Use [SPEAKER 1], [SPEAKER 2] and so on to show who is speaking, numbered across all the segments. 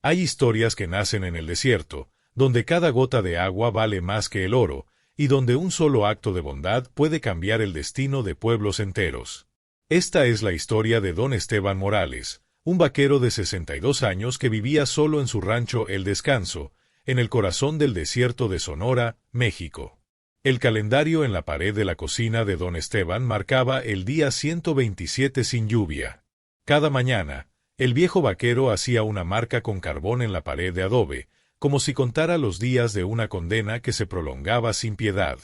[SPEAKER 1] Hay historias que nacen en el desierto, donde cada gota de agua vale más que el oro, y donde un solo acto de bondad puede cambiar el destino de pueblos enteros. Esta es la historia de Don Esteban Morales, un vaquero de 62 años que vivía solo en su rancho El Descanso, en el corazón del desierto de Sonora, México. El calendario en la pared de la cocina de Don Esteban marcaba el día 127 sin lluvia. Cada mañana, el viejo vaquero hacía una marca con carbón en la pared de adobe, como si contara los días de una condena que se prolongaba sin piedad.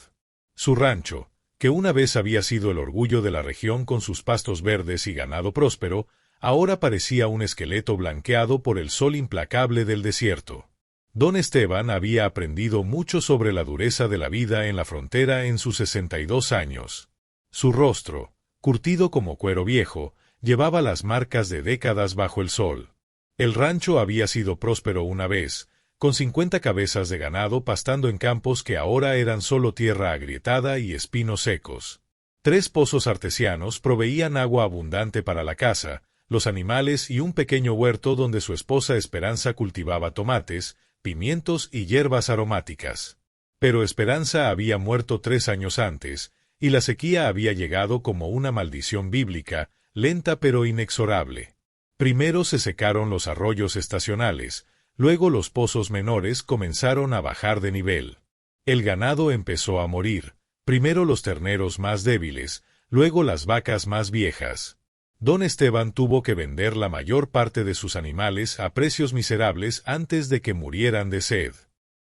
[SPEAKER 1] Su rancho, que una vez había sido el orgullo de la región con sus pastos verdes y ganado próspero, ahora parecía un esqueleto blanqueado por el sol implacable del desierto. Don Esteban había aprendido mucho sobre la dureza de la vida en la frontera en sus 62 años. Su rostro, curtido como cuero viejo, llevaba las marcas de décadas bajo el sol. El rancho había sido próspero una vez, con 50 cabezas de ganado pastando en campos que ahora eran solo tierra agrietada y espinos secos. 3 pozos artesianos proveían agua abundante para la casa, los animales y un pequeño huerto donde su esposa Esperanza cultivaba tomates, pimientos y hierbas aromáticas. Pero Esperanza había muerto 3 años antes, y la sequía había llegado como una maldición bíblica, lenta pero inexorable. Primero se secaron los arroyos estacionales, luego los pozos menores comenzaron a bajar de nivel. El ganado empezó a morir, primero los terneros más débiles, luego las vacas más viejas. Don Esteban tuvo que vender la mayor parte de sus animales a precios miserables antes de que murieran de sed.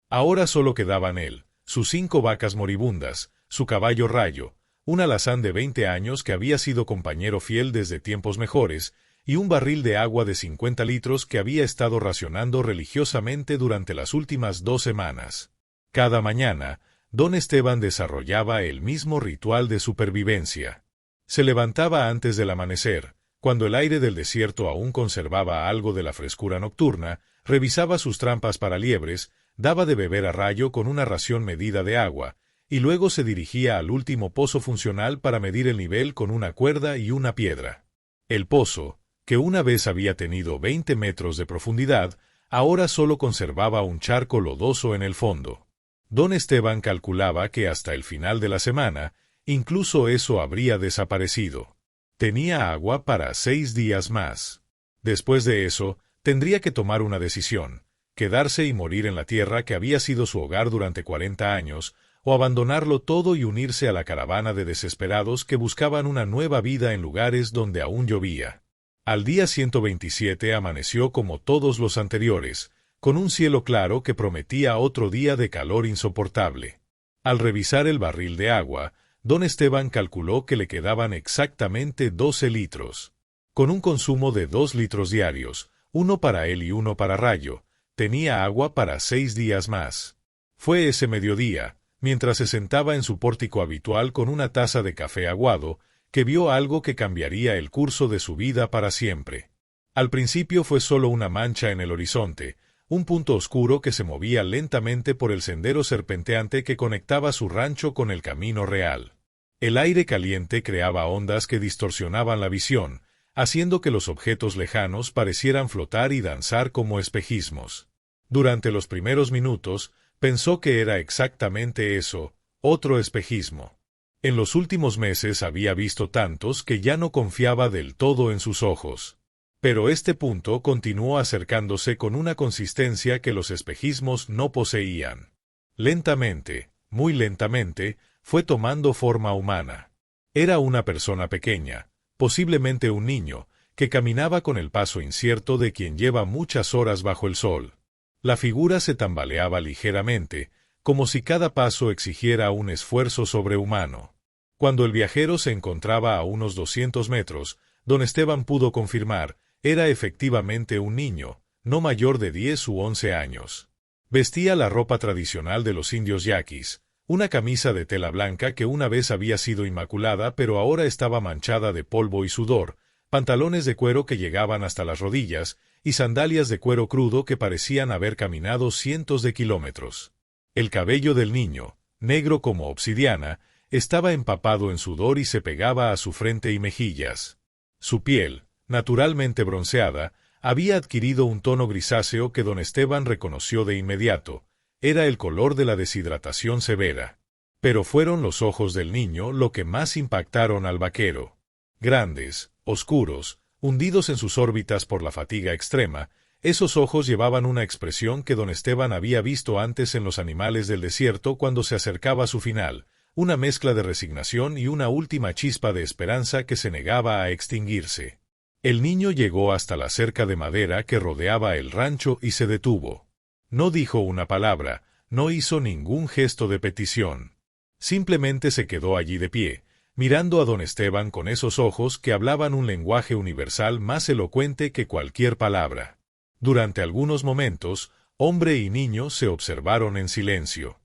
[SPEAKER 1] Ahora solo quedaban él, sus 5 vacas moribundas, su caballo Rayo, un alazán de 20 años que había sido compañero fiel desde tiempos mejores, y un barril de agua de 50 litros que había estado racionando religiosamente durante las últimas 2 semanas. Cada mañana, Don Esteban desarrollaba el mismo ritual de supervivencia. Se levantaba antes del amanecer, cuando el aire del desierto aún conservaba algo de la frescura nocturna, revisaba sus trampas para liebres, daba de beber a Rayo con una ración medida de agua, y luego se dirigía al último pozo funcional para medir el nivel con una cuerda y una piedra. El pozo, que una vez había tenido 20 metros de profundidad, ahora solo conservaba un charco lodoso en el fondo. Don Esteban calculaba que hasta el final de la semana, incluso eso habría desaparecido. Tenía agua para 6 días más. Después de eso, tendría que tomar una decisión: quedarse y morir en la tierra que había sido su hogar durante 40 años, o abandonarlo todo y unirse a la caravana de desesperados que buscaban una nueva vida en lugares donde aún llovía. Al día 127 amaneció como todos los anteriores, con un cielo claro que prometía otro día de calor insoportable. Al revisar el barril de agua, Don Esteban calculó que le quedaban exactamente 12 litros. Con un consumo de 2 litros diarios, uno para él y uno para Rayo, tenía agua para 6 días más. Fue ese mediodía, mientras se sentaba en su pórtico habitual con una taza de café aguado, que vio algo que cambiaría el curso de su vida para siempre. Al principio fue solo una mancha en el horizonte, un punto oscuro que se movía lentamente por el sendero serpenteante que conectaba su rancho con el camino real. El aire caliente creaba ondas que distorsionaban la visión, haciendo que los objetos lejanos parecieran flotar y danzar como espejismos. Durante los primeros minutos, pensó que era exactamente eso, otro espejismo. En los últimos meses había visto tantos que ya no confiaba del todo en sus ojos. Pero este punto continuó acercándose con una consistencia que los espejismos no poseían. Lentamente, muy lentamente, fue tomando forma humana. Era una persona pequeña, posiblemente un niño, que caminaba con el paso incierto de quien lleva muchas horas bajo el sol. La figura se tambaleaba ligeramente, como si cada paso exigiera un esfuerzo sobrehumano. Cuando el viajero se encontraba a unos 200 metros, Don Esteban pudo confirmar, era efectivamente un niño, no mayor de 10 u 11 años. Vestía la ropa tradicional de los indios yaquis, una camisa de tela blanca que una vez había sido inmaculada pero ahora estaba manchada de polvo y sudor, pantalones de cuero que llegaban hasta las rodillas, y sandalias de cuero crudo que parecían haber caminado cientos de kilómetros. El cabello del niño, negro como obsidiana, estaba empapado en sudor y se pegaba a su frente y mejillas. Su piel, naturalmente bronceada, había adquirido un tono grisáceo que don Esteban reconoció de inmediato. Era el color de la deshidratación severa. Pero fueron los ojos del niño lo que más impactaron al vaquero. Grandes, oscuros, hundidos en sus órbitas por la fatiga extrema, esos ojos llevaban una expresión que don Esteban había visto antes en los animales del desierto cuando se acercaba a su final, una mezcla de resignación y una última chispa de esperanza que se negaba a extinguirse. El niño llegó hasta la cerca de madera que rodeaba el rancho y se detuvo. No dijo una palabra, no hizo ningún gesto de petición. Simplemente se quedó allí de pie, mirando a don Esteban con esos ojos que hablaban un lenguaje universal más elocuente que cualquier palabra. Durante algunos momentos, hombre y niño se observaron en silencio.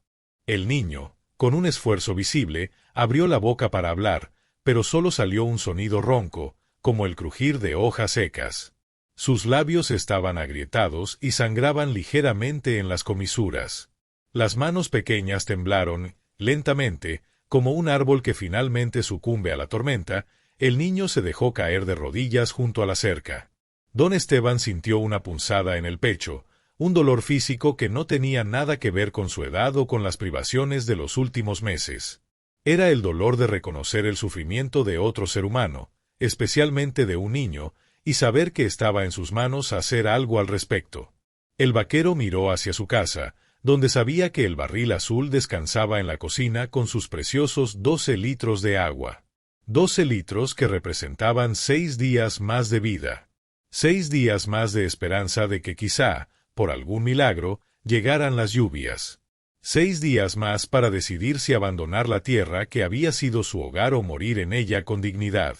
[SPEAKER 1] El niño, con un esfuerzo visible, abrió la boca para hablar, pero solo salió un sonido ronco, como el crujir de hojas secas. Sus labios estaban agrietados y sangraban ligeramente en las comisuras. Las manos pequeñas temblaron. Lentamente, como un árbol que finalmente sucumbe a la tormenta, el niño se dejó caer de rodillas junto a la cerca. Don Esteban sintió una punzada en el pecho, un dolor físico que no tenía nada que ver con su edad o con las privaciones de los últimos meses. Era el dolor de reconocer el sufrimiento de otro ser humano, especialmente de un niño, y saber que estaba en sus manos hacer algo al respecto. El vaquero miró hacia su casa, donde sabía que el barril azul descansaba en la cocina con sus preciosos 12 litros de agua. 12 litros que representaban 6 días más de vida. 6 días más de esperanza de que quizá, por algún milagro, llegaran las lluvias. 6 días más para decidir si abandonar la tierra que había sido su hogar o morir en ella con dignidad.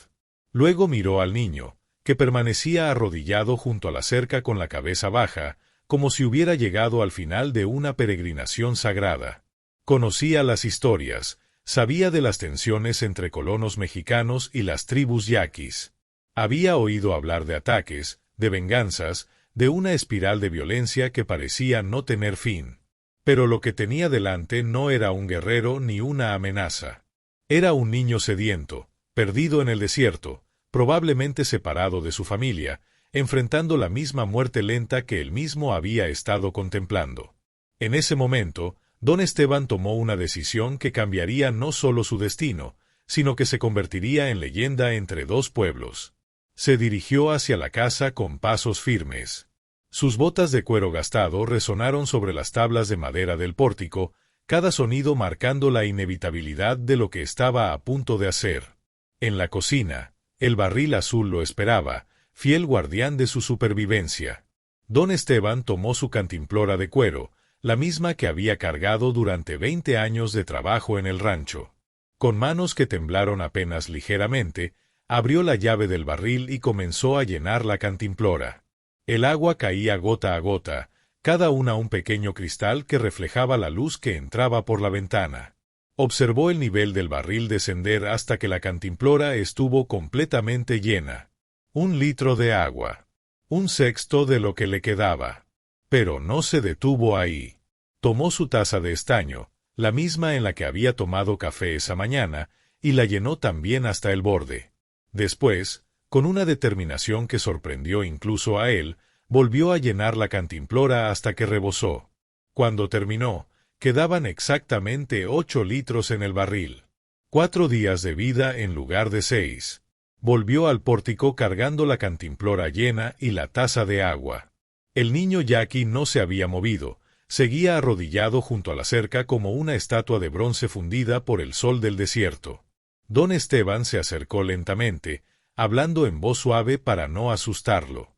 [SPEAKER 1] Luego miró al niño, que permanecía arrodillado junto a la cerca con la cabeza baja, como si hubiera llegado al final de una peregrinación sagrada. Conocía las historias, sabía de las tensiones entre colonos mexicanos y las tribus yaquis. Había oído hablar de ataques, de venganzas, de una espiral de violencia que parecía no tener fin. Pero lo que tenía delante no era un guerrero ni una amenaza. Era un niño sediento, perdido en el desierto, probablemente separado de su familia, enfrentando la misma muerte lenta que él mismo había estado contemplando. En ese momento, don Esteban tomó una decisión que cambiaría no solo su destino, sino que se convertiría en leyenda entre dos pueblos. Se dirigió hacia la casa con pasos firmes. Sus botas de cuero gastado resonaron sobre las tablas de madera del pórtico, cada sonido marcando la inevitabilidad de lo que estaba a punto de hacer. En la cocina, el barril azul lo esperaba, fiel guardián de su supervivencia. Don Esteban tomó su cantimplora de cuero, la misma que había cargado durante 20 años de trabajo en el rancho. Con manos que temblaron apenas ligeramente, abrió la llave del barril y comenzó a llenar la cantimplora. El agua caía gota a gota, cada una un pequeño cristal que reflejaba la luz que entraba por la ventana. Observó el nivel del barril descender hasta que la cantimplora estuvo completamente llena. 1 litro de agua. 1/6 de lo que le quedaba. Pero no se detuvo ahí. Tomó su taza de estaño, la misma en la que había tomado café esa mañana, y la llenó también hasta el borde. Después, con una determinación que sorprendió incluso a él, volvió a llenar la cantimplora hasta que rebosó. Cuando terminó, quedaban exactamente 8 litros en el barril. 4 días de vida en lugar de 6. Volvió al pórtico cargando la cantimplora llena y la taza de agua. El niño yaqui no se había movido, seguía arrodillado junto a la cerca como una estatua de bronce fundida por el sol del desierto. Don Esteban se acercó lentamente, hablando en voz suave para no asustarlo.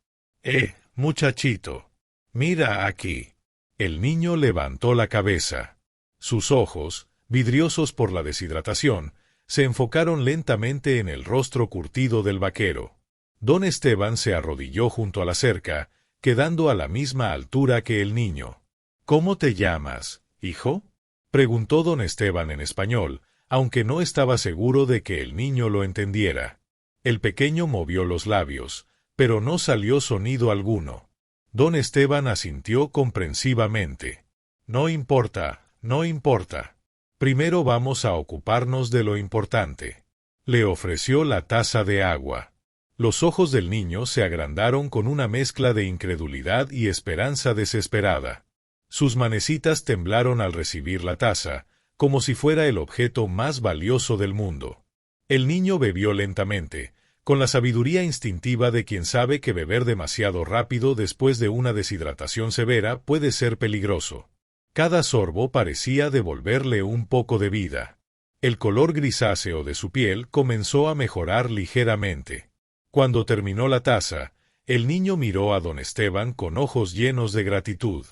[SPEAKER 1] Muchachito, mira aquí. El niño levantó la cabeza. Sus ojos, vidriosos por la deshidratación, se enfocaron lentamente en el rostro curtido del vaquero. Don Esteban se arrodilló junto a la cerca, quedando a la misma altura que el niño. ¿Cómo te llamas, hijo?, preguntó don Esteban en español, aunque no estaba seguro de que el niño lo entendiera. El pequeño movió los labios, pero no salió sonido alguno. Don Esteban asintió comprensivamente. No importa, no importa. Primero vamos a ocuparnos de lo importante. Le ofreció la taza de agua. Los ojos del niño se agrandaron con una mezcla de incredulidad y esperanza desesperada. Sus manecitas temblaron al recibir la taza, como si fuera el objeto más valioso del mundo. El niño bebió lentamente, con la sabiduría instintiva de quien sabe que beber demasiado rápido después de una deshidratación severa puede ser peligroso. Cada sorbo parecía devolverle un poco de vida. El color grisáceo de su piel comenzó a mejorar ligeramente. Cuando terminó la taza, el niño miró a don Esteban con ojos llenos de gratitud.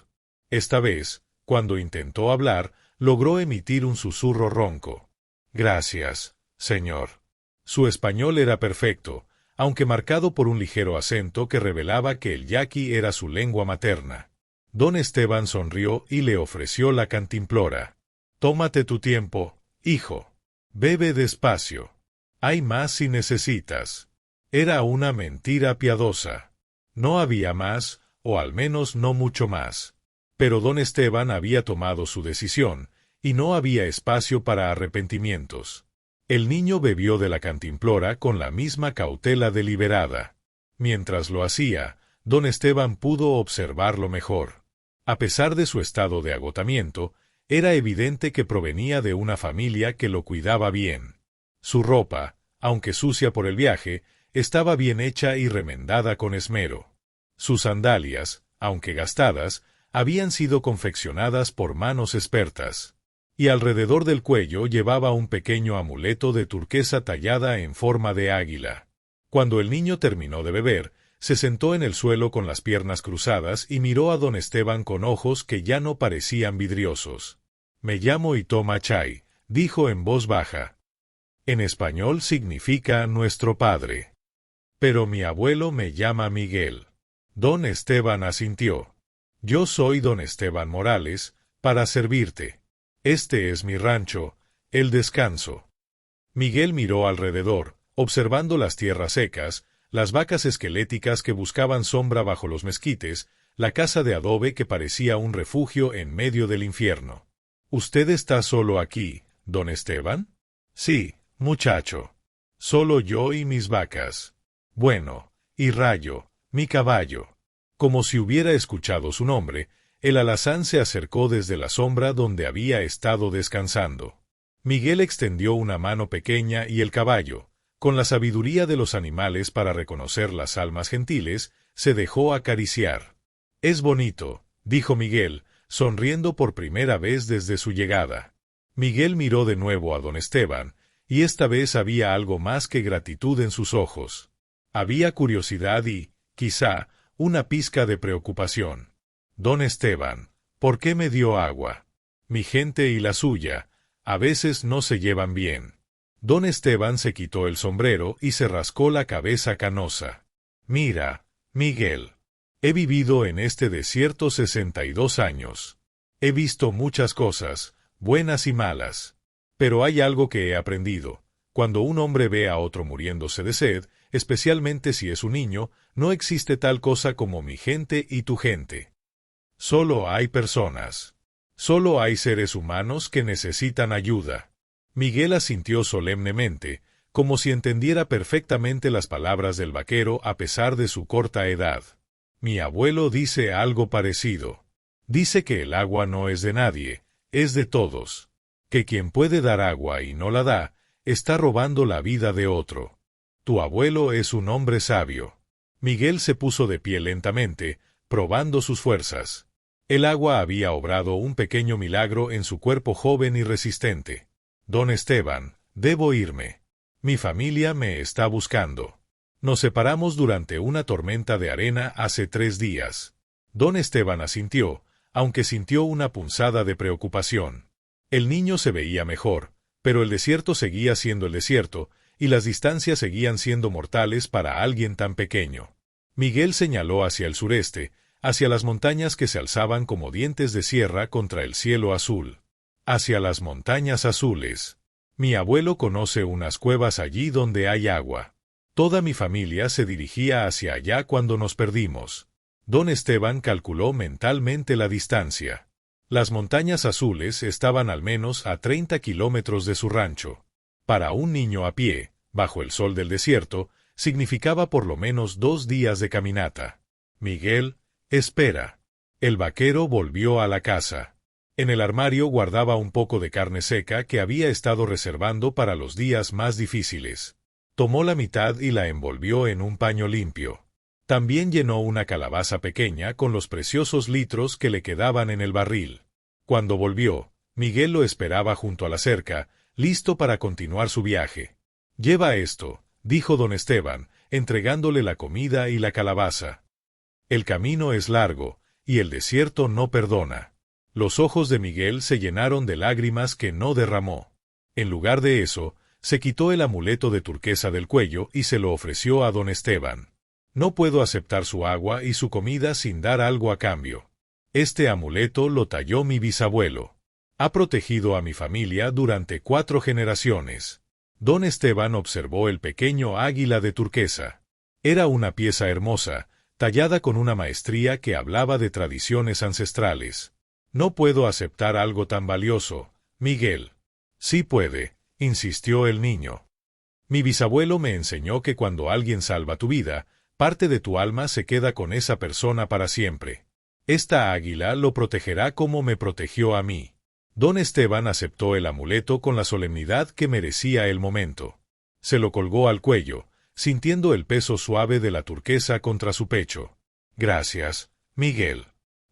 [SPEAKER 1] Esta vez, cuando intentó hablar, logró emitir un susurro ronco. «Gracias, señor». Su español era perfecto, aunque marcado por un ligero acento que revelaba que el yaqui era su lengua materna. Don Esteban sonrió y le ofreció la cantimplora. «Tómate tu tiempo, hijo. Bebe despacio. Hay más si necesitas». Era una mentira piadosa. No había más, o al menos no mucho más. Pero don Esteban había tomado su decisión, y no había espacio para arrepentimientos. El niño bebió de la cantimplora con la misma cautela deliberada. Mientras lo hacía, don Esteban pudo observarlo mejor. A pesar de su estado de agotamiento, era evidente que provenía de una familia que lo cuidaba bien. Su ropa, aunque sucia por el viaje, estaba bien hecha y remendada con esmero. Sus sandalias, aunque gastadas, habían sido confeccionadas por manos expertas. Y alrededor del cuello llevaba un pequeño amuleto de turquesa tallada en forma de águila. Cuando el niño terminó de beber, se sentó en el suelo con las piernas cruzadas y miró a don Esteban con ojos que ya no parecían vidriosos. «Me llamo Itoma Chay», dijo en voz baja. En español significa «nuestro padre». «Pero mi abuelo me llama Miguel». Don Esteban asintió. «Yo soy don Esteban Morales, para servirte. Este es mi rancho, El Descanso». Miguel miró alrededor, observando las tierras secas, las vacas esqueléticas que buscaban sombra bajo los mezquites, la casa de adobe que parecía un refugio en medio del infierno. «¿Usted está solo aquí, don Esteban?» «Sí, muchacho. Solo yo y mis vacas. Bueno, y Rayo, mi caballo». Como si hubiera escuchado su nombre, el alazán se acercó desde la sombra donde había estado descansando. Miguel extendió una mano pequeña y el caballo, con la sabiduría de los animales para reconocer las almas gentiles, se dejó acariciar. «Es bonito», dijo Miguel, sonriendo por primera vez desde su llegada. Miguel miró de nuevo a don Esteban, y esta vez había algo más que gratitud en sus ojos. Había curiosidad y, quizá, una pizca de preocupación. «Don Esteban, ¿por qué me dio agua? Mi gente y la suya, a veces no se llevan bien». Don Esteban se quitó el sombrero y se rascó la cabeza canosa. «Mira, Miguel, he vivido en este desierto 62 años. He visto muchas cosas, buenas y malas. Pero hay algo que he aprendido. Cuando un hombre ve a otro muriéndose de sed, especialmente si es un niño, no existe tal cosa como mi gente y tu gente. Solo hay personas. Solo hay seres humanos que necesitan ayuda». Miguel asintió solemnemente, como si entendiera perfectamente las palabras del vaquero a pesar de su corta edad. «Mi abuelo dice algo parecido. Dice que el agua no es de nadie, es de todos. Que quien puede dar agua y no la da, está robando la vida de otro. Tu abuelo es un hombre sabio». Miguel se puso de pie lentamente, probando sus fuerzas. El agua había obrado un pequeño milagro en su cuerpo joven y resistente. «Don Esteban, debo irme. Mi familia me está buscando. Nos separamos durante una tormenta de arena hace 3 días». Don Esteban asintió, aunque sintió una punzada de preocupación. El niño se veía mejor, pero el desierto seguía siendo el desierto, y las distancias seguían siendo mortales para alguien tan pequeño. Miguel señaló hacia el sureste, hacia las montañas que se alzaban como dientes de sierra contra el cielo azul. «Hacia las montañas azules. Mi abuelo conoce unas cuevas allí donde hay agua. Toda mi familia se dirigía hacia allá cuando nos perdimos». Don Esteban calculó mentalmente la distancia. Las montañas azules estaban al menos a 30 kilómetros de su rancho. Para un niño a pie, bajo el sol del desierto, significaba por lo menos 2 días de caminata. Miguel, espera. El vaquero volvió a la casa. En el armario guardaba un poco de carne seca que había estado reservando para los días más difíciles. Tomó la mitad y la envolvió en un paño limpio. También llenó una calabaza pequeña con los preciosos litros que le quedaban en el barril. Cuando volvió, Miguel lo esperaba junto a la cerca, listo para continuar su viaje. «Lleva esto», dijo don Esteban, entregándole la comida y la calabaza. «El camino es largo, y el desierto no perdona». Los ojos de Miguel se llenaron de lágrimas que no derramó. En lugar de eso, se quitó el amuleto de turquesa del cuello y se lo ofreció a don Esteban. «No puedo aceptar su agua y su comida sin dar algo a cambio. Este amuleto lo talló mi bisabuelo. Ha protegido a mi familia durante 4 generaciones». Don Esteban observó el pequeño águila de turquesa. Era una pieza hermosa, tallada con una maestría que hablaba de tradiciones ancestrales. «No puedo aceptar algo tan valioso, Miguel». «Sí puede», insistió el niño. «Mi bisabuelo me enseñó que cuando alguien salva tu vida, parte de tu alma se queda con esa persona para siempre. Esta águila lo protegerá como me protegió a mí». Don Esteban aceptó el amuleto con la solemnidad que merecía el momento. Se lo colgó al cuello, sintiendo el peso suave de la turquesa contra su pecho. «Gracias, Miguel.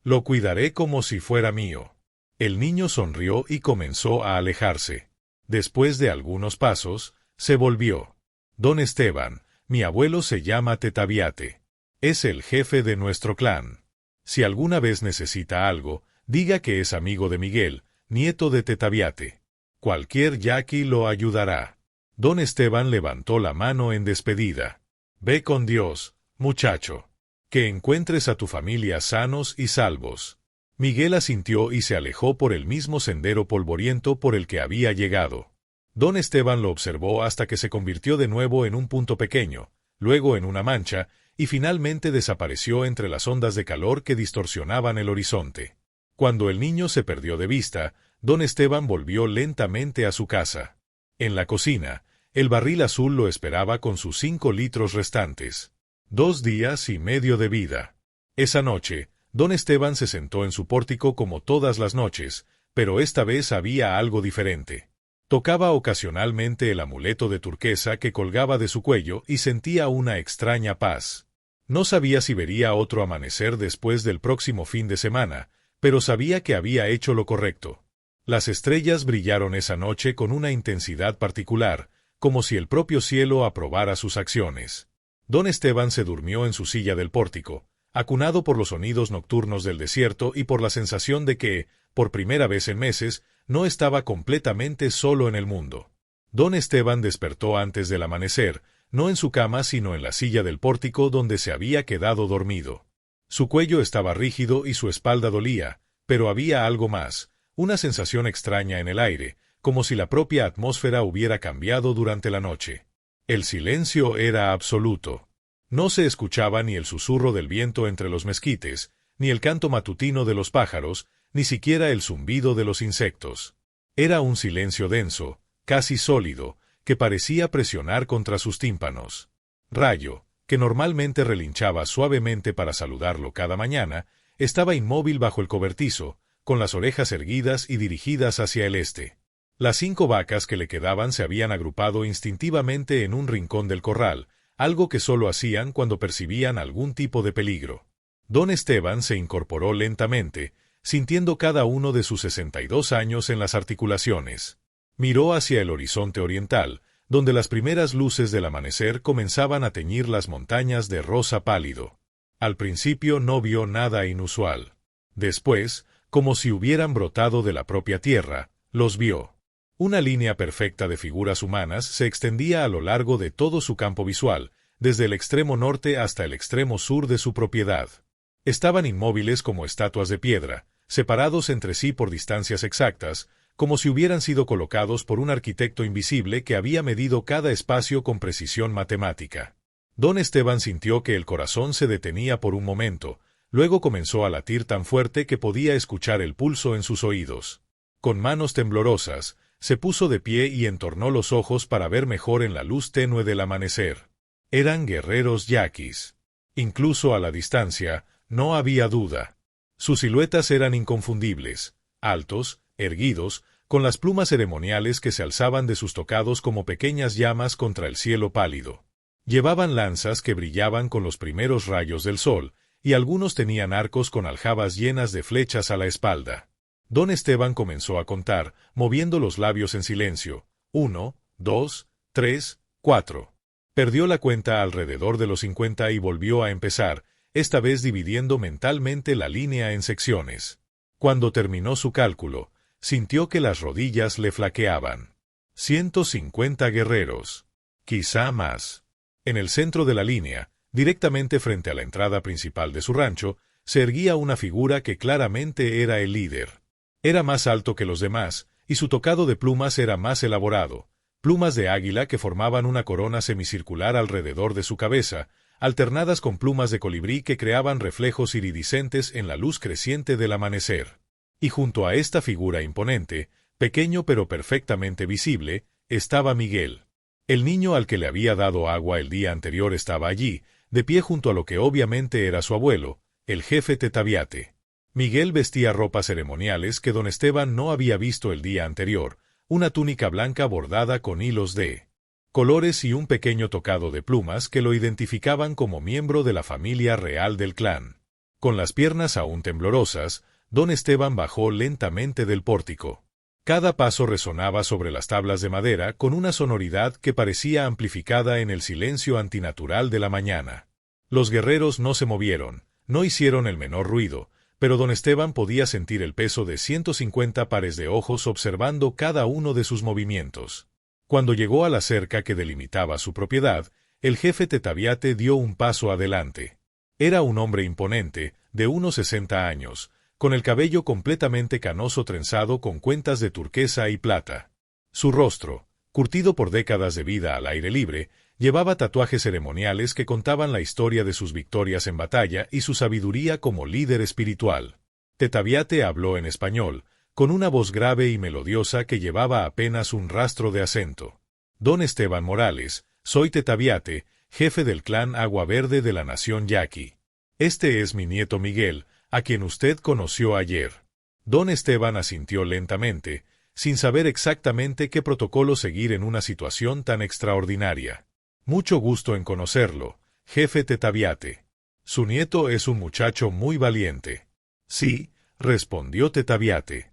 [SPEAKER 1] Lo cuidaré como si fuera mío». El niño sonrió y comenzó a alejarse. Después de algunos pasos, se volvió. «Don Esteban, mi abuelo se llama Tetaviate. Es el jefe de nuestro clan. Si alguna vez necesita algo, diga que es amigo de Miguel, nieto de Tetaviate. Cualquier yaqui lo ayudará». Don Esteban levantó la mano en despedida. «Ve con Dios, muchacho. Que encuentres a tu familia sanos y salvos». Miguel asintió y se alejó por el mismo sendero polvoriento por el que había llegado. Don Esteban lo observó hasta que se convirtió de nuevo en un punto pequeño, luego en una mancha, y finalmente desapareció entre las ondas de calor que distorsionaban el horizonte. Cuando el niño se perdió de vista, don Esteban volvió lentamente a su casa. En la cocina, el barril azul lo esperaba con sus 5 litros restantes. 2 días y medio de vida. Esa noche, don Esteban se sentó en su pórtico como todas las noches, pero esta vez había algo diferente. Tocaba ocasionalmente el amuleto de turquesa que colgaba de su cuello y sentía una extraña paz. No sabía si vería otro amanecer después del próximo fin de semana, pero sabía que había hecho lo correcto. Las estrellas brillaron esa noche con una intensidad particular, como si el propio cielo aprobara sus acciones. Don Esteban se durmió en su silla del pórtico, acunado por los sonidos nocturnos del desierto y por la sensación de que, por primera vez en meses, no estaba completamente solo en el mundo. Don Esteban despertó antes del amanecer, no en su cama sino en la silla del pórtico donde se había quedado dormido. Su cuello estaba rígido y su espalda dolía, pero había algo más, una sensación extraña en el aire, como si la propia atmósfera hubiera cambiado durante la noche. El silencio era absoluto. No se escuchaba ni el susurro del viento entre los mezquites, ni el canto matutino de los pájaros, ni siquiera el zumbido de los insectos. Era un silencio denso, casi sólido, que parecía presionar contra sus tímpanos. Rayo, que normalmente relinchaba suavemente para saludarlo cada mañana, estaba inmóvil bajo el cobertizo, con las orejas erguidas y dirigidas hacia el este. Las 5 vacas que le quedaban se habían agrupado instintivamente en un rincón del corral, algo que solo hacían cuando percibían algún tipo de peligro. Don Esteban se incorporó lentamente, sintiendo cada uno de sus 62 años en las articulaciones. Miró hacia el horizonte oriental, donde las primeras luces del amanecer comenzaban a teñir las montañas de rosa pálido. Al principio no vio nada inusual. Después, como si hubieran brotado de la propia tierra, los vio. Una línea perfecta de figuras humanas se extendía a lo largo de todo su campo visual, desde el extremo norte hasta el extremo sur de su propiedad. Estaban inmóviles como estatuas de piedra, separados entre sí por distancias exactas, como si hubieran sido colocados por un arquitecto invisible que había medido cada espacio con precisión matemática. Don Esteban sintió que el corazón se detenía por un momento, luego comenzó a latir tan fuerte que podía escuchar el pulso en sus oídos. Con manos temblorosas, se puso de pie y entornó los ojos para ver mejor en la luz tenue del amanecer. Eran guerreros yaquis. Incluso a la distancia, no había duda. Sus siluetas eran inconfundibles, altos, erguidos, con las plumas ceremoniales que se alzaban de sus tocados como pequeñas llamas contra el cielo pálido. Llevaban lanzas que brillaban con los primeros rayos del sol, y algunos tenían arcos con aljabas llenas de flechas a la espalda. Don Esteban comenzó a contar, moviendo los labios en silencio. 1, 2, 3, 4. Perdió la cuenta alrededor de los 50 y volvió a empezar, esta vez dividiendo mentalmente la línea en secciones. Cuando terminó su cálculo, sintió que las rodillas le flaqueaban. 150 guerreros. Quizá más. En el centro de la línea, directamente frente a la entrada principal de su rancho, se erguía una figura que claramente era el líder. Era más alto que los demás, y su tocado de plumas era más elaborado, plumas de águila que formaban una corona semicircular alrededor de su cabeza, alternadas con plumas de colibrí que creaban reflejos iridiscentes en la luz creciente del amanecer. Y junto a esta figura imponente, pequeño pero perfectamente visible, estaba Miguel. El niño al que le había dado agua el día anterior estaba allí, de pie junto a lo que obviamente era su abuelo, el jefe Tetaviate. Miguel vestía ropas ceremoniales que don Esteban no había visto el día anterior, una túnica blanca bordada con hilos de colores y un pequeño tocado de plumas que lo identificaban como miembro de la familia real del clan. Con las piernas aún temblorosas, don Esteban bajó lentamente del pórtico. Cada paso resonaba sobre las tablas de madera con una sonoridad que parecía amplificada en el silencio antinatural de la mañana. Los guerreros no se movieron, no hicieron el menor ruido, pero don Esteban podía sentir el peso de 150 pares de ojos observando cada uno de sus movimientos. Cuando llegó a la cerca que delimitaba su propiedad, el jefe Tetaviate dio un paso adelante. Era un hombre imponente, de unos 60 años, con el cabello completamente canoso trenzado con cuentas de turquesa y plata. Su rostro, curtido por décadas de vida al aire libre, llevaba tatuajes ceremoniales que contaban la historia de sus victorias en batalla y su sabiduría como líder espiritual. Tetaviate habló en español, con una voz grave y melodiosa que llevaba apenas un rastro de acento. Don Esteban Morales, soy Tetaviate, jefe del clan Agua Verde de la nación yaqui. Este es mi nieto Miguel, a quien usted conoció ayer. Don Esteban asintió lentamente, sin saber exactamente qué protocolo seguir en una situación tan extraordinaria. Mucho gusto en conocerlo, jefe Tetaviate. Su nieto es un muchacho muy valiente. Sí, respondió Tetaviate.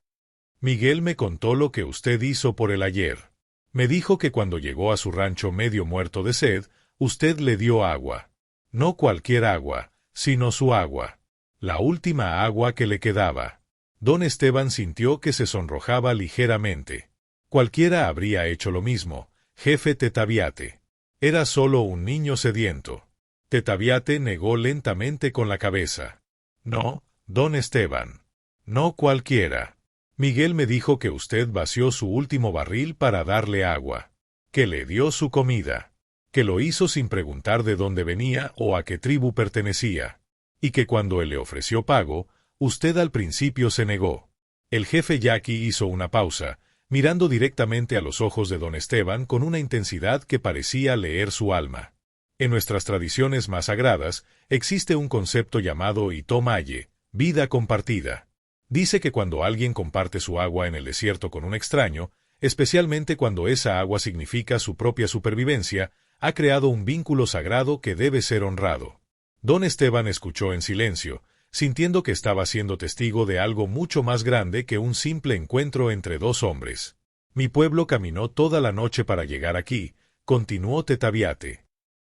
[SPEAKER 1] Miguel me contó lo que usted hizo por él ayer. Me dijo que cuando llegó a su rancho medio muerto de sed, usted le dio agua. No cualquier agua, sino su agua. La última agua que le quedaba. Don Esteban sintió que se sonrojaba ligeramente. Cualquiera habría hecho lo mismo, jefe Tetaviate. Era solo un niño sediento. Tetaviate negó lentamente con la cabeza. No, don Esteban. No cualquiera. Miguel me dijo que usted vació su último barril para darle agua. Que le dio su comida. Que lo hizo sin preguntar de dónde venía o a qué tribu pertenecía. Y que cuando él le ofreció pago, usted al principio se negó. El jefe yaqui hizo una pausa, mirando directamente a los ojos de don Esteban con una intensidad que parecía leer su alma. En nuestras tradiciones más sagradas, existe un concepto llamado itomaye, vida compartida. Dice que cuando alguien comparte su agua en el desierto con un extraño, especialmente cuando esa agua significa su propia supervivencia, ha creado un vínculo sagrado que debe ser honrado. Don Esteban escuchó en silencio, sintiendo que estaba siendo testigo de algo mucho más grande que un simple encuentro entre dos hombres. Mi pueblo caminó toda la noche para llegar aquí, continuó Tetaviate.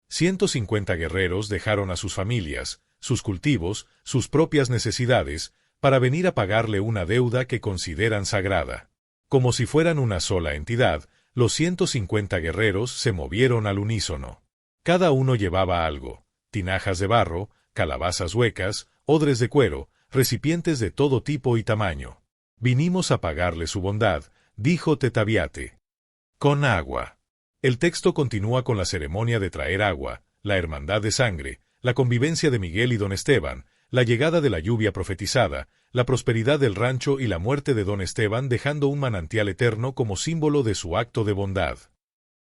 [SPEAKER 1] 150 guerreros dejaron a sus familias, sus cultivos, sus propias necesidades, para venir a pagarle una deuda que consideran sagrada. Como si fueran una sola entidad, los 150 guerreros se movieron al unísono. Cada uno llevaba algo. Tinajas de barro, calabazas huecas, odres de cuero, recipientes de todo tipo y tamaño. Vinimos a pagarle su bondad, dijo Tetaviate. Con agua. El texto continúa con la ceremonia de traer agua, la hermandad de sangre, la convivencia de Miguel y don Esteban, la llegada de la lluvia profetizada, la prosperidad del rancho y la muerte de don Esteban dejando un manantial eterno como símbolo de su acto de bondad.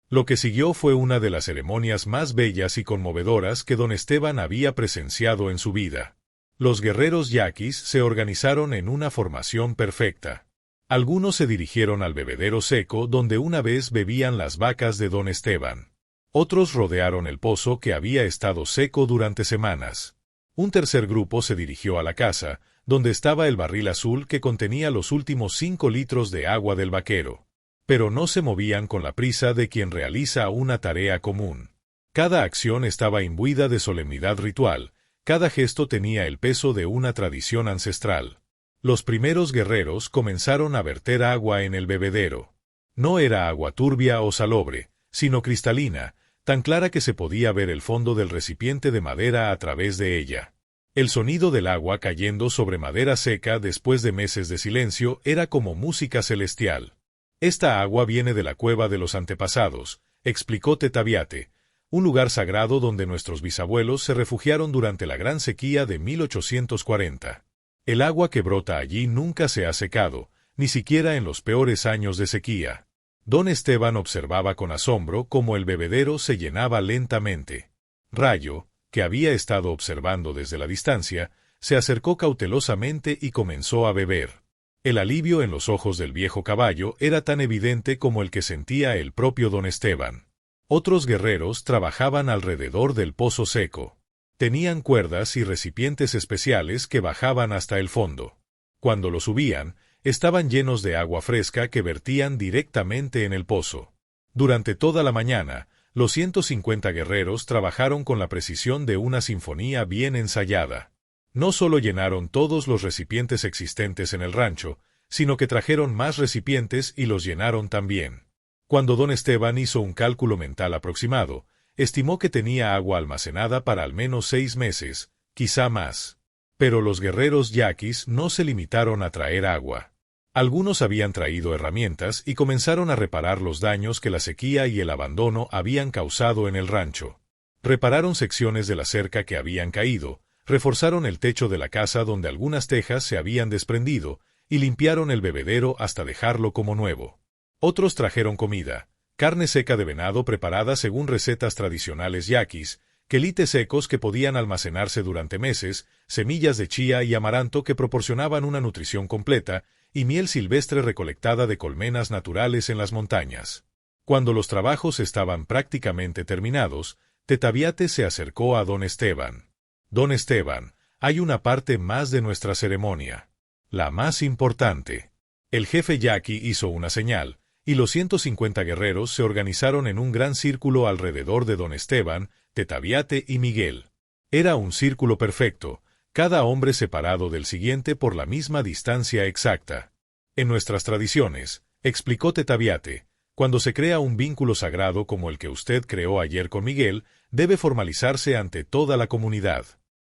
[SPEAKER 1] Lo que siguió fue una de las ceremonias más bellas y conmovedoras que don Esteban había presenciado en su vida. Los guerreros yaquis se organizaron en una formación perfecta. Algunos se dirigieron al bebedero seco donde una vez bebían las vacas de don Esteban. Otros rodearon el pozo que había estado seco durante semanas. Un tercer grupo se dirigió a la casa, donde estaba el barril azul que contenía los últimos 5 litros de agua del vaquero. Pero no se movían con la prisa de quien realiza una tarea común. Cada acción estaba imbuida de solemnidad ritual, cada gesto tenía el peso de una tradición ancestral. Los primeros guerreros comenzaron a verter agua en el bebedero. No era agua turbia o salobre, sino cristalina, tan clara que se podía ver el fondo del recipiente de madera a través de ella. El sonido del agua cayendo sobre madera seca después de meses de silencio era como música celestial. Esta agua viene de la cueva de los antepasados, explicó Tetaviate, un lugar sagrado donde nuestros bisabuelos se refugiaron durante la gran sequía de 1840. El agua que brota allí nunca se ha secado, ni siquiera en los peores años de sequía. Don Esteban observaba con asombro cómo el bebedero se llenaba lentamente. Rayo, que había estado observando desde la distancia, se acercó cautelosamente y comenzó a beber. El alivio en los ojos del viejo caballo era tan evidente como el que sentía el propio don Esteban. Otros guerreros trabajaban alrededor del pozo seco. Tenían cuerdas y recipientes especiales que bajaban hasta el fondo. Cuando lo subían, estaban llenos de agua fresca que vertían directamente en el pozo. Durante toda la mañana, los 150 guerreros trabajaron con la precisión de una sinfonía bien ensayada. No solo llenaron todos los recipientes existentes en el rancho, sino que trajeron más recipientes y los llenaron también. Cuando don Esteban hizo un cálculo mental aproximado, estimó que tenía agua almacenada para al menos 6 meses, quizá más. Pero los guerreros yaquis no se limitaron a traer agua. Algunos habían traído herramientas y comenzaron a reparar los daños que la sequía y el abandono habían causado en el rancho. Repararon secciones de la cerca que habían caído, reforzaron el techo de la casa donde algunas tejas se habían desprendido, y limpiaron el bebedero hasta dejarlo como nuevo. Otros trajeron comida, carne seca de venado preparada según recetas tradicionales yaquis, quelites secos que podían almacenarse durante meses, semillas de chía y amaranto que proporcionaban una nutrición completa, y miel silvestre recolectada de colmenas naturales en las montañas. Cuando los trabajos estaban prácticamente terminados, Tetaviate se acercó a don Esteban. Don Esteban, hay una parte más de nuestra ceremonia. La más importante. El jefe yaqui hizo una señal, y los 150 guerreros se organizaron en un gran círculo alrededor de don Esteban, Tetaviate y Miguel. Era un círculo perfecto, cada hombre separado del siguiente por la misma distancia exacta. En nuestras tradiciones, explicó Tetaviate, cuando se crea un vínculo sagrado como el que usted creó ayer con Miguel, debe formalizarse ante toda la comunidad.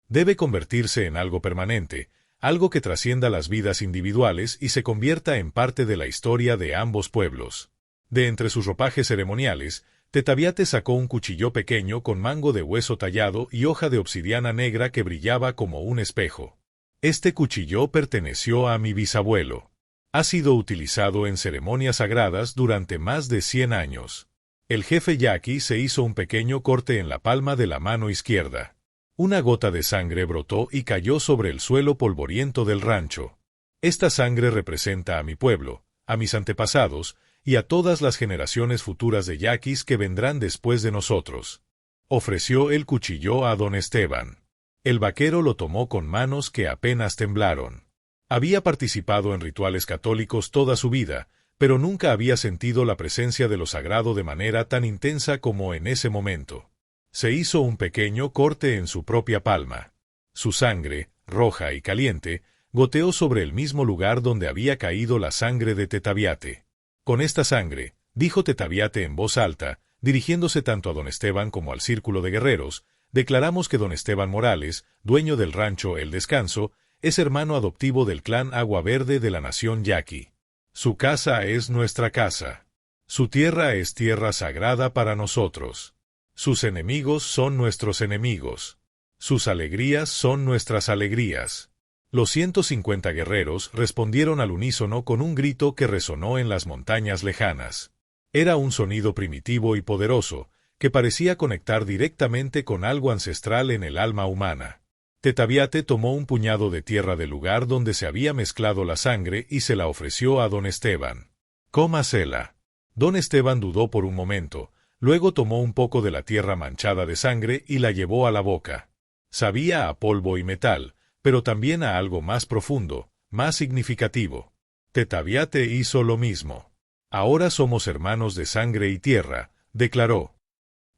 [SPEAKER 1] Debe convertirse en algo permanente, algo que trascienda las vidas individuales y se convierta en parte de la historia de ambos pueblos. De entre sus ropajes ceremoniales, Tetaviate sacó un cuchillo pequeño con mango de hueso tallado y hoja de obsidiana negra que brillaba como un espejo. Este cuchillo perteneció a mi bisabuelo. Ha sido utilizado en ceremonias sagradas durante más de 100 años. El jefe yaqui se hizo un pequeño corte en la palma de la mano izquierda. Una gota de sangre brotó y cayó sobre el suelo polvoriento del rancho. Esta sangre representa a mi pueblo, a mis antepasados, y a todas las generaciones futuras de yaquis que vendrán después de nosotros. Ofreció el cuchillo a don Esteban. El vaquero lo tomó con manos que apenas temblaron. Había participado en rituales católicos toda su vida, pero nunca había sentido la presencia de lo sagrado de manera tan intensa como en ese momento. Se hizo un pequeño corte en su propia palma. Su sangre, roja y caliente, goteó sobre el mismo lugar donde había caído la sangre de Tetaviate. Con esta sangre, dijo Tetaviate en voz alta, dirigiéndose tanto a don Esteban como al círculo de guerreros, declaramos que don Esteban Morales, dueño del rancho El Descanso, es hermano adoptivo del clan Agua Verde de la nación yaqui. Su casa es nuestra casa. Su tierra es tierra sagrada para nosotros. Sus enemigos son nuestros enemigos. Sus alegrías son nuestras alegrías. Los 150 guerreros respondieron al unísono con un grito que resonó en las montañas lejanas. Era un sonido primitivo y poderoso, que parecía conectar directamente con algo ancestral en el alma humana. Tetaviate tomó un puñado de tierra del lugar donde se había mezclado la sangre y se la ofreció a don Esteban. «Cómasela». Don Esteban dudó por un momento, luego tomó un poco de la tierra manchada de sangre y la llevó a la boca. Sabía a polvo y metal, pero también a algo más profundo, más significativo. Tetaviate hizo lo mismo. «Ahora somos hermanos de sangre y tierra», declaró.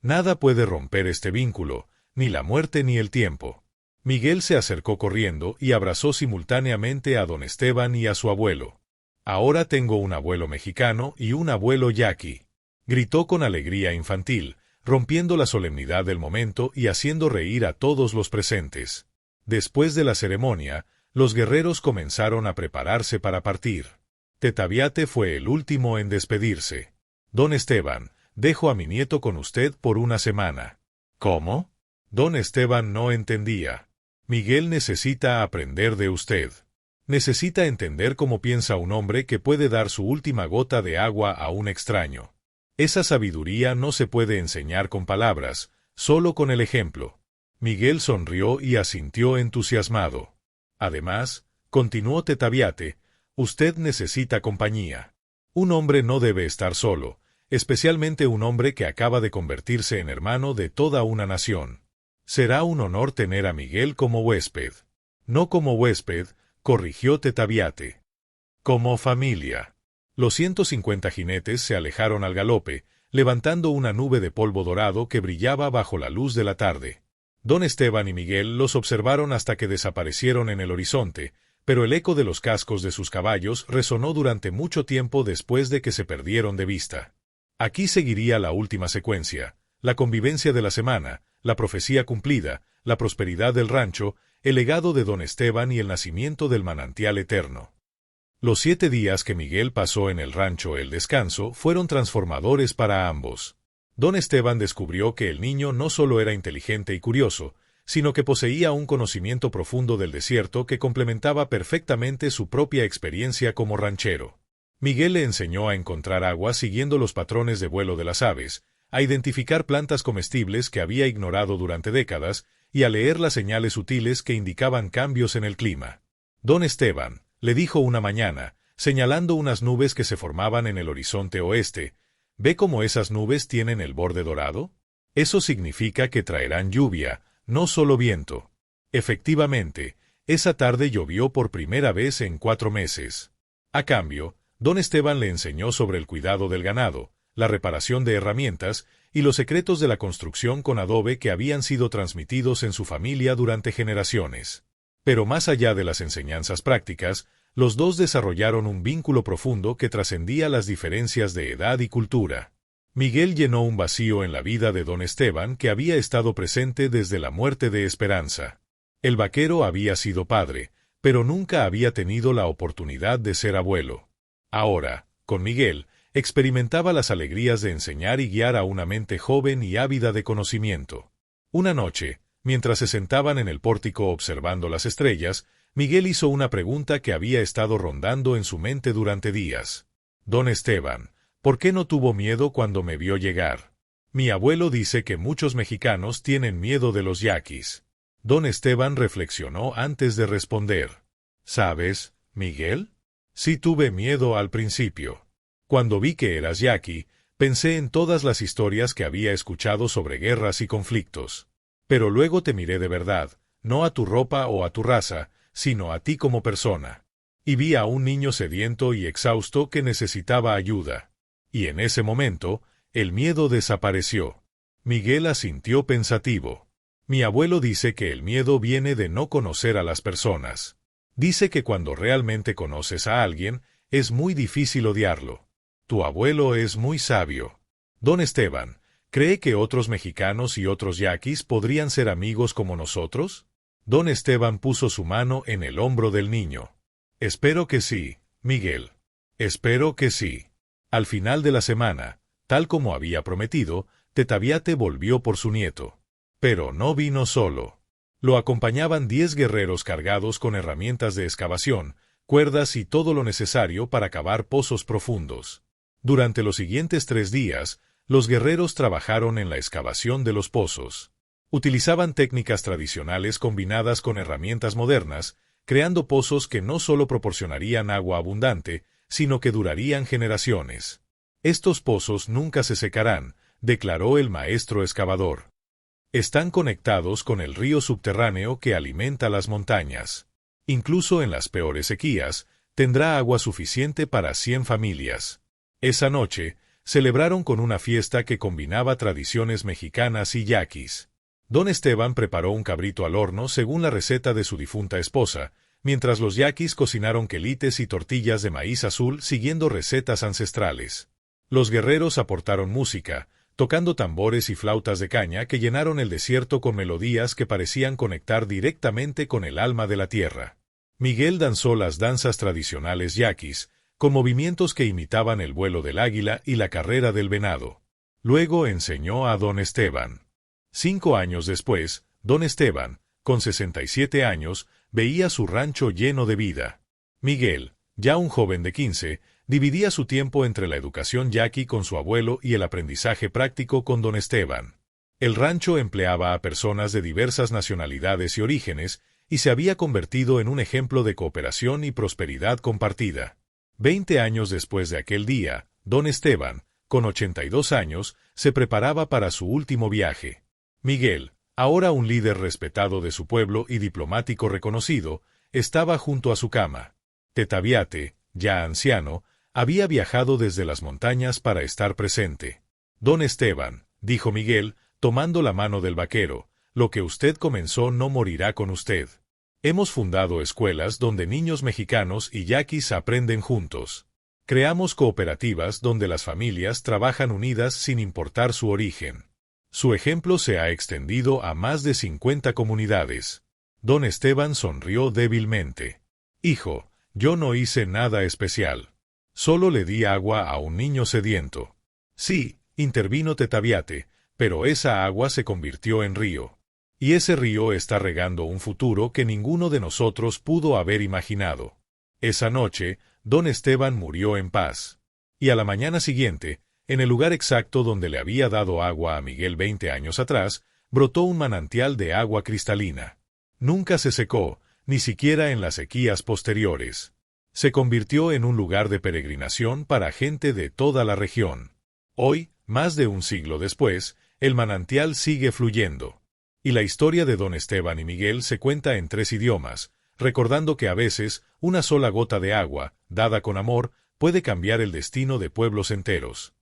[SPEAKER 1] «Nada puede romper este vínculo, ni la muerte ni el tiempo». Miguel se acercó corriendo y abrazó simultáneamente a don Esteban y a su abuelo. «Ahora tengo un abuelo mexicano y un abuelo yaqui», gritó con alegría infantil, rompiendo la solemnidad del momento y haciendo reír a todos los presentes. Después de la ceremonia, los guerreros comenzaron a prepararse para partir. Tetaviate fue el último en despedirse. «Don Esteban, dejo a mi nieto con usted por una semana». «¿Cómo?». Don Esteban no entendía. «Miguel necesita aprender de usted. Necesita entender cómo piensa un hombre que puede dar su última gota de agua a un extraño. Esa sabiduría no se puede enseñar con palabras, solo con el ejemplo». Miguel sonrió y asintió entusiasmado. «Además», continuó Tetaviate, «usted necesita compañía. Un hombre no debe estar solo, especialmente un hombre que acaba de convertirse en hermano de toda una nación. Será un honor tener a Miguel como huésped». «No como huésped», corrigió Tetaviate. «Como familia». Los 150 jinetes se alejaron al galope, levantando una nube de polvo dorado que brillaba bajo la luz de la tarde. Don Esteban y Miguel los observaron hasta que desaparecieron en el horizonte, pero el eco de los cascos de sus caballos resonó durante mucho tiempo después de que se perdieron de vista. Aquí seguiría la última secuencia, la convivencia de la semana, la profecía cumplida, la prosperidad del rancho, el legado de don Esteban y el nacimiento del manantial eterno. Los 7 días que Miguel pasó en el rancho El Descanso fueron transformadores para ambos. Don Esteban descubrió que el niño no solo era inteligente y curioso, sino que poseía un conocimiento profundo del desierto que complementaba perfectamente su propia experiencia como ranchero. Miguel le enseñó a encontrar agua siguiendo los patrones de vuelo de las aves, a identificar plantas comestibles que había ignorado durante décadas y a leer las señales sutiles que indicaban cambios en el clima. «Don Esteban», le dijo una mañana, señalando unas nubes que se formaban en el horizonte oeste, «¿ve cómo esas nubes tienen el borde dorado? Eso significa que traerán lluvia, no solo viento». Efectivamente, esa tarde llovió por primera vez en 4 meses. A cambio, don Esteban le enseñó sobre el cuidado del ganado, la reparación de herramientas y los secretos de la construcción con adobe que habían sido transmitidos en su familia durante generaciones. Pero más allá de las enseñanzas prácticas, los dos desarrollaron un vínculo profundo que trascendía las diferencias de edad y cultura. Miguel llenó un vacío en la vida de don Esteban que había estado presente desde la muerte de Esperanza. El vaquero había sido padre, pero nunca había tenido la oportunidad de ser abuelo. Ahora, con Miguel, experimentaba las alegrías de enseñar y guiar a una mente joven y ávida de conocimiento. Una noche, mientras se sentaban en el pórtico observando las estrellas, Miguel hizo una pregunta que había estado rondando en su mente durante días. «Don Esteban, ¿por qué no tuvo miedo cuando me vio llegar? Mi abuelo dice que muchos mexicanos tienen miedo de los yaquis». Don Esteban reflexionó antes de responder. «¿Sabes, Miguel? Sí tuve miedo al principio. Cuando vi que eras yaqui, pensé en todas las historias que había escuchado sobre guerras y conflictos. Pero luego te miré de verdad, no a tu ropa o a tu raza, sino a ti como persona. Y vi a un niño sediento y exhausto que necesitaba ayuda. Y en ese momento, el miedo desapareció». Miguel asintió pensativo. «Mi abuelo dice que el miedo viene de no conocer a las personas. Dice que cuando realmente conoces a alguien, es muy difícil odiarlo. Tu abuelo es muy sabio. Don Esteban, ¿cree que otros mexicanos y otros yaquis podrían ser amigos como nosotros?» Don Esteban puso su mano en el hombro del niño. «Espero que sí, Miguel. Espero que sí». Al final de la semana, tal como había prometido, Tetaviate volvió por su nieto. Pero no vino solo. Lo acompañaban 10 guerreros cargados con herramientas de excavación, cuerdas y todo lo necesario para cavar pozos profundos. Durante los siguientes 3 días, los guerreros trabajaron en la excavación de los pozos. Utilizaban técnicas tradicionales combinadas con herramientas modernas, creando pozos que no solo proporcionarían agua abundante, sino que durarían generaciones. Estos pozos nunca se secarán, declaró el maestro excavador. Están conectados con el río subterráneo que alimenta las montañas. Incluso en las peores sequías, tendrá agua suficiente para 100 familias. Esa noche, celebraron con una fiesta que combinaba tradiciones mexicanas y yaquis. Don Esteban preparó un cabrito al horno según la receta de su difunta esposa, mientras los yaquis cocinaron quelites y tortillas de maíz azul siguiendo recetas ancestrales. Los guerreros aportaron música, tocando tambores y flautas de caña que llenaron el desierto con melodías que parecían conectar directamente con el alma de la tierra. Miguel danzó las danzas tradicionales yaquis, con movimientos que imitaban el vuelo del águila y la carrera del venado. Luego enseñó a don Esteban. 5 años después, don Esteban, con 67 años, veía su rancho lleno de vida. Miguel, ya un joven de 15, dividía su tiempo entre la educación yaqui con su abuelo y el aprendizaje práctico con don Esteban. El rancho empleaba a personas de diversas nacionalidades y orígenes, y se había convertido en un ejemplo de cooperación y prosperidad compartida. 20 años después de aquel día, don Esteban, con 82 años, se preparaba para su último viaje. Miguel, ahora un líder respetado de su pueblo y diplomático reconocido, estaba junto a su cama. Tetaviate, ya anciano, había viajado desde las montañas para estar presente. Don Esteban, dijo Miguel, tomando la mano del vaquero, lo que usted comenzó no morirá con usted. Hemos fundado escuelas donde niños mexicanos y yaquis aprenden juntos. Creamos cooperativas donde las familias trabajan unidas sin importar su origen. Su ejemplo se ha extendido a más de 50 comunidades. Don Esteban sonrió débilmente. Hijo, yo no hice nada especial. Solo le di agua a un niño sediento. Sí, intervino Tetaviate, pero esa agua se convirtió en río. Y ese río está regando un futuro que ninguno de nosotros pudo haber imaginado. Esa noche, don Esteban murió en paz. Y a la mañana siguiente, en el lugar exacto donde le había dado agua a Miguel 20 años atrás, brotó un manantial de agua cristalina. Nunca se secó, ni siquiera en las sequías posteriores. Se convirtió en un lugar de peregrinación para gente de toda la región. Hoy, más de un siglo después, el manantial sigue fluyendo. Y la historia de don Esteban y Miguel se cuenta en 3 idiomas, recordando que a veces una sola gota de agua, dada con amor, puede cambiar el destino de pueblos enteros.